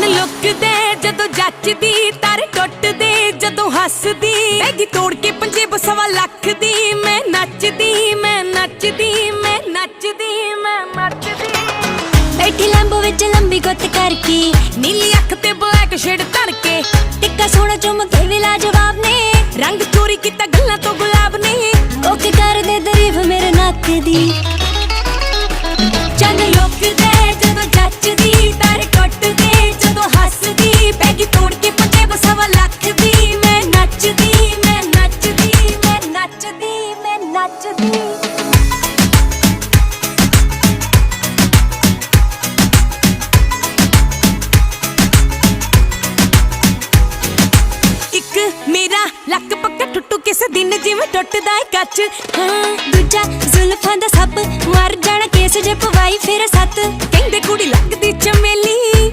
लुकदे जदों जचदी, तारे टुटदे जदों हसदी, बैगी तोड़ के पंजे बसवा लख दी। मैं नचदी, मैं नचदी, मैं नचदी, मैं नचदी। बैठी लैम्बो विच लंबी गुत्त करके, नीली अख ते ब्लैक शेड तड़के, टिक्का सोना चुम के भी लाजवाब ने, रंग चोरी कीता गल्लां तो गुलाब ने। ओके कर दे तारीफ मेरे नक दी। चंद लुकदे जदों जचदी, तारे टुटदे जदों हसदी, बैगी तोड़ के पंजे बसवा लख दी। मैं नचदी, मैं नचदी, मैं नचदी, मैं नचदी। मेरा लक पक्का टुटू किसे दिन जिवें टुटदा है कच। दूजा जुल्फां दा सप, मर जाना केस जे पवाई फिर सत। कहंदे कुड़ी लगदी चमेली,